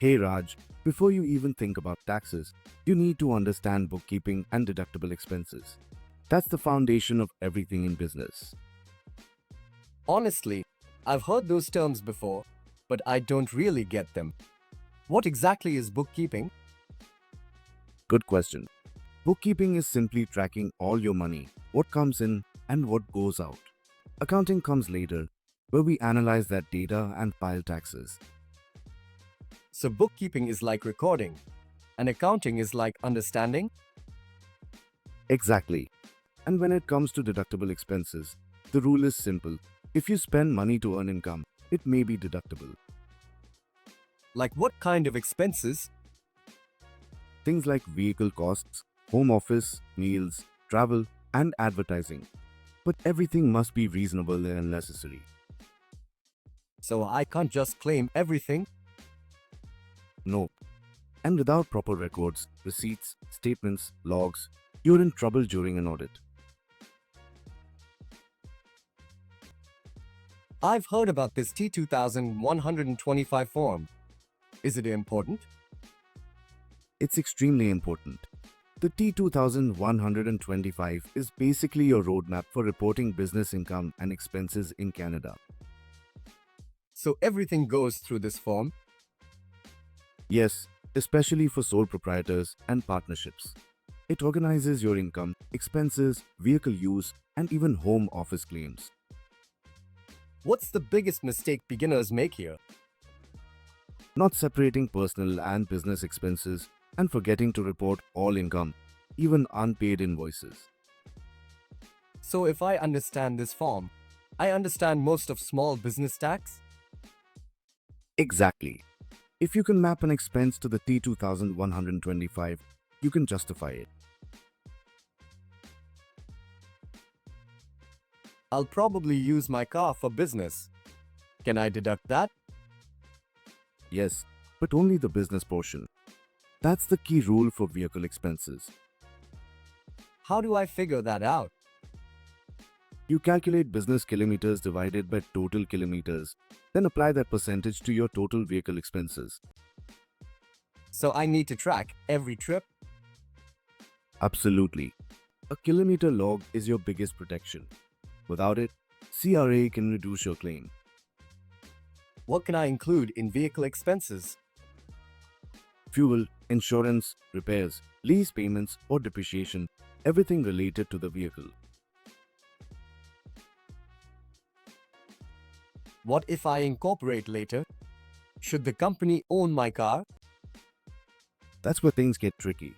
Hey Raj, before you even think about taxes, you need to understand bookkeeping and deductible expenses. That's the foundation of everything in business. Honestly, I've heard those terms before, but I don't really get them. What exactly is bookkeeping? Good question. Bookkeeping is simply tracking all your money, what comes in and what goes out. Accounting comes later, where we analyze that data and file taxes. So, bookkeeping is like recording, and accounting is like understanding? Exactly. And when it comes to deductible expenses, the rule is simple. If you spend money to earn income, it may be deductible. Like what kind of expenses? Things like vehicle costs, home office, meals, travel, and advertising. But everything must be reasonable and necessary. So, I can't just claim everything. No. And without proper records, receipts, statements, logs, you're in trouble during an audit. I've heard about this T2125 form. Is it important? It's extremely important. The T2125 is basically your roadmap for reporting business income and expenses in Canada. So, everything goes through this form? Yes, especially for sole proprietors and partnerships. It organizes your income, expenses, vehicle use, and even home office claims. What's the biggest mistake beginners make here? Not separating personal and business expenses and forgetting to report all income, even unpaid invoices. So, if I understand this form, I understand most of small business tax? Exactly. If you can map an expense to the T2125, you can justify it. I'll probably use my car for business. Can I deduct that? Yes, but only the business portion. That's the key rule for vehicle expenses. How do I figure that out? You calculate business kilometers divided by total kilometers, then apply that percentage to your total vehicle expenses. So, I need to track every trip? Absolutely. A kilometer log is your biggest protection. Without it, CRA can reduce your claim. What can I include in vehicle expenses? Fuel, insurance, repairs, lease payments, or depreciation, everything related to the vehicle. What if I incorporate later? Should the company own my car? That's where things get tricky.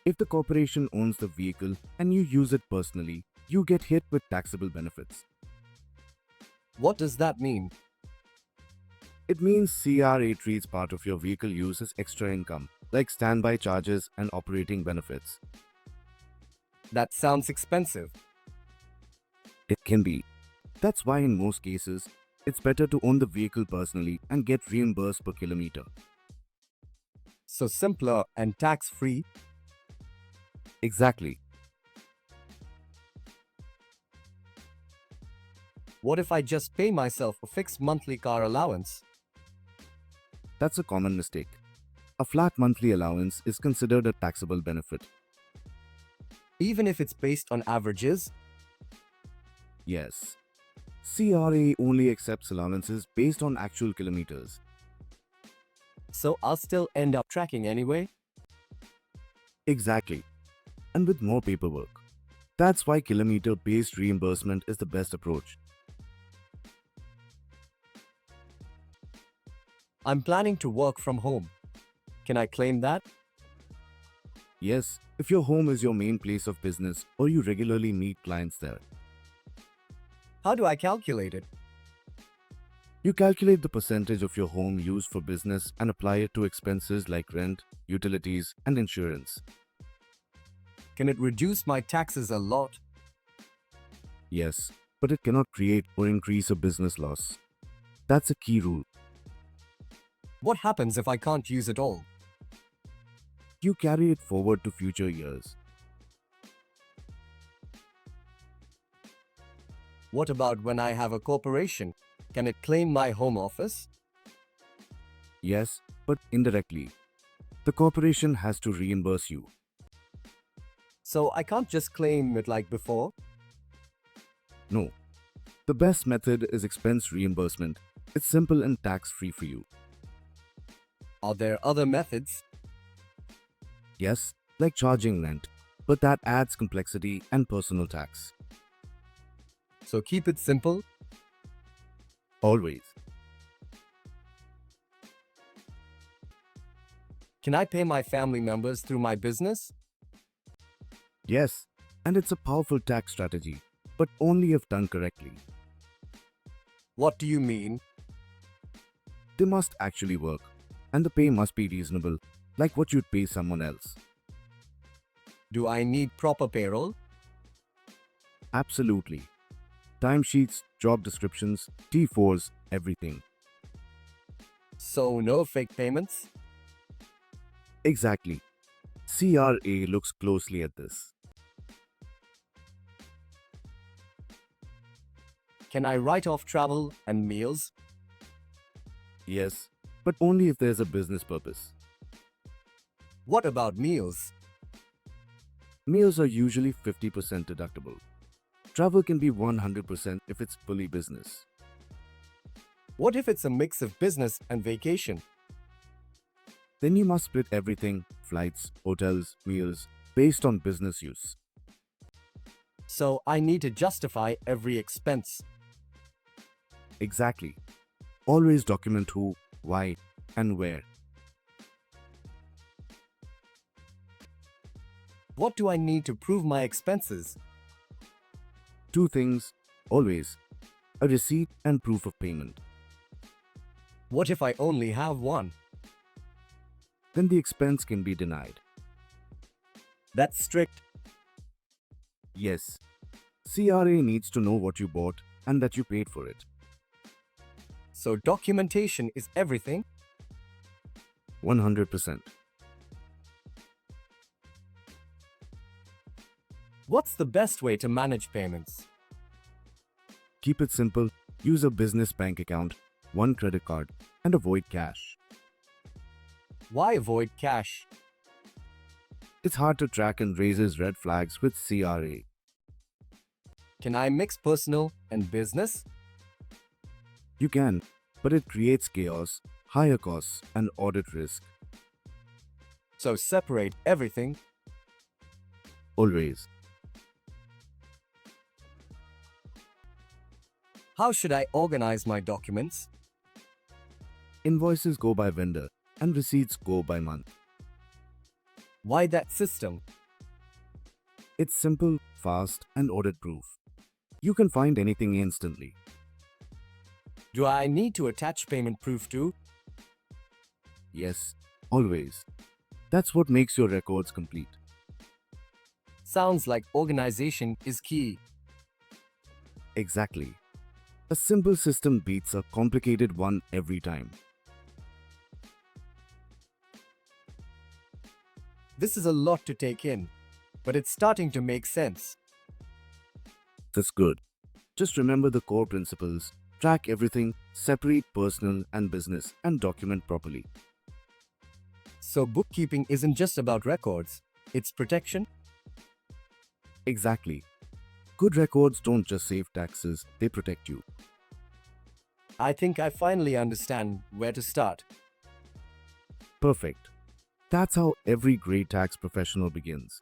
If the corporation owns the vehicle and you use it personally, you get hit with taxable benefits. What does that mean? It means CRA treats part of your vehicle use as extra income, like standby charges and operating benefits. That sounds expensive. It can be. That's why in most cases, it's better to own the vehicle personally and get reimbursed per kilometer. So simpler and tax-free? Exactly. What if I just pay myself a fixed monthly car allowance? That's a common mistake. A flat monthly allowance is considered a taxable benefit. Even if it's based on averages? Yes. CRA only accepts allowances based on actual kilometers. So I'll still end up tracking anyway? Exactly. And with more paperwork. That's why kilometer-based reimbursement is the best approach. I'm planning to work from home. Can I claim that? Yes, if your home is your main place of business or you regularly meet clients there. How do I calculate it? You calculate the percentage of your home used for business and apply it to expenses like rent, utilities, and insurance. Can it reduce my taxes a lot? Yes, but it cannot create or increase a business loss. That's a key rule. What happens if I can't use it all? You carry it forward to future years. What about when I have a corporation? Can it claim my home office? Yes, but indirectly. The corporation has to reimburse you. So I can't just claim it like before? No. The best method is expense reimbursement. It's simple and tax-free for you. Are there other methods? Yes, like charging rent, but that adds complexity and personal tax. So keep it simple. Always. Can I pay my family members through my business? Yes, and it's a powerful tax strategy, but only if done correctly. What do you mean? They must actually work, and the pay must be reasonable, like what you'd pay someone else. Do I need proper payroll? Absolutely. Timesheets, job descriptions, T4s, everything. So no fake payments? Exactly. CRA looks closely at this. Can I write off travel and meals? Yes, but only if there's a business purpose. What about meals? Meals are usually 50% deductible. Travel can be 100% if it's fully business. What if it's a mix of business and vacation? Then you must split everything, flights, hotels, meals, based on business use. So I need to justify every expense. Exactly. Always document who, why, and where. What do I need to prove my expenses? Two things, always. A receipt and proof of payment. What if I only have one? Then the expense can be denied. That's strict. Yes. CRA needs to know what you bought and that you paid for it. So documentation is everything? 100%. What's the best way to manage payments? Keep it simple. Use a business bank account, one credit card, and avoid cash. Why avoid cash? It's hard to track and raises red flags with CRA. Can I mix personal and business? You can, but it creates chaos, higher costs, and audit risk. So separate everything. Always. How should I organize my documents? Invoices go by vendor, and receipts go by month. Why that system? It's simple, fast, and audit-proof. You can find anything instantly. Do I need to attach payment proof too? Yes, always. That's what makes your records complete. Sounds like organization is key. Exactly. A simple system beats a complicated one every time. This is a lot to take in, but it's starting to make sense. That's good. Just remember the core principles. Track everything, separate personal and business, and document properly. So bookkeeping isn't just about records, it's protection. Exactly. Good records don't just save taxes, they protect you. I think I finally understand where to start. Perfect. That's how every great tax professional begins.